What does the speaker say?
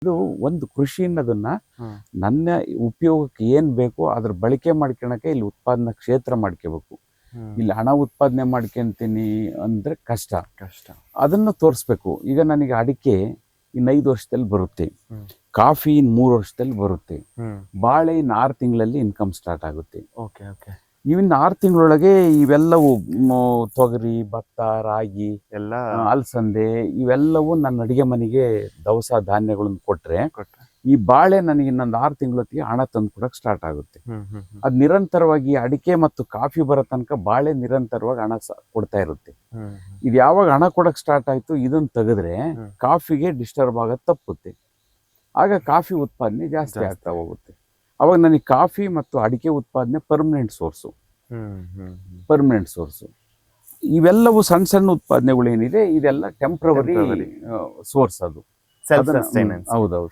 ಇದು ಒಂದು ಕೃಷಿ ಅನ್ನೋದನ್ನ ಹ್ಮ್ ನನ್ನ ಉಪಯೋಗಕ್ಕೆ ಏನ್ ಬೇಕೋ ಅದ್ರ ಬಳಕೆ ಮಾಡ್ಕೊಳಕ್ಕೆ ಇಲ್ಲಿ ಉತ್ಪಾದನಾ ಕ್ಷೇತ್ರ ಮಾಡ್ಕೋಬೇಕು. ಹ್ಮ್ ಇಲ್ಲಿ ಹಣ ಉತ್ಪಾದನೆ ಮಾಡ್ಕೊಂತೀನಿ ಅಂದ್ರೆ ಕಷ್ಟ. ಕಷ್ಟ. ಅದನ್ನು ತೋರಿಸ್ಬೇಕು. ಈಗ ನನಗೆ ಅಡಿಕೆ ಇನ್ನು 5 ವರ್ಷದಲ್ಲಿ ಬರುತ್ತೆ, ಹ್ಮ್ ಕಾಫಿ ಇನ್ನು 3 ವರ್ಷದಲ್ಲಿ ಬರುತ್ತೆ, ಹ್ಮ್ ಬಾಳೆ ಇನ್ನು 6 ತಿಂಗಳಲ್ಲಿ ಇನ್ಕಮ್ ಸ್ಟಾರ್ಟ್ ಆಗುತ್ತೆ. Okay okay. ಇವಿನ್ನು 6 ತಿಂಗಳೊಳಗೆ ಇವೆಲ್ಲವೂ ತೊಗರಿ, ಭತ್ತ, ರಾಗಿ, ಎಲ್ಲ ಅಲಸಂದೆ ಇವೆಲ್ಲವೂ ನನ್ನ ಅಡಿಗೆ ಮನೆಗೆ ದವಸ ಧಾನ್ಯಗಳನ್ನು ಕೊಟ್ರೆ ಕೊಟ್ರೆ. ಈ ಬಾಳೆ ನನಗೆ ಇನ್ನೊಂದು 6 ತಿಂಗಳೊತ್ತಿಗೆ ಹಣ ತಂದು ಕೊಡಕ್ಕೆ ಸ್ಟಾರ್ಟ್ ಆಗುತ್ತೆ. ಅದು ನಿರಂತರವಾಗಿ ಅಡಿಕೆ ಮತ್ತು ಕಾಫಿ ಬರೋ ತನಕ ಬಾಳೆ ನಿರಂತರವಾಗಿ ಹಣ ಕೊಡ್ತಾ ಇರುತ್ತೆ. ಇದು ಯಾವಾಗ ಹಣ ಕೊಡಕ್ಕೆ ಸ್ಟಾರ್ಟ್ ಆಯ್ತು ಇದನ್ನ ತೆಗೆದ್ರೆ ಕಾಫಿಗೆ ಡಿಸ್ಟರ್ಬ್ ಆಗೋದು ತಪ್ಪುತ್ತೆ. ಆಗ ಕಾಫಿ ಉತ್ಪಾದನೆ ಜಾಸ್ತಿ ಆಗ್ತಾ ಹೋಗುತ್ತೆ. ಅವಾಗ ನನಗೆ ಕಾಫಿ ಮತ್ತು ಅಡಿಕೆ ಉತ್ಪಾದನೆ ಪರ್ಮನೆಂಟ್ ಸೋರ್ಸು. ಇವೆಲ್ಲವೂ ಸಣ್ಣ ಸಣ್ಣ ಉತ್ಪಾದನೆಗಳು ಏನಿದೆ ಇದೆಲ್ಲ ಟೆಂಪ್ರವರಿ ಸೋರ್ಸ್. ಅದು ಸೆಲ್ಫ್ ಸಸ್ಟೈನೆನ್ಸ್. ಹೌದೌದು.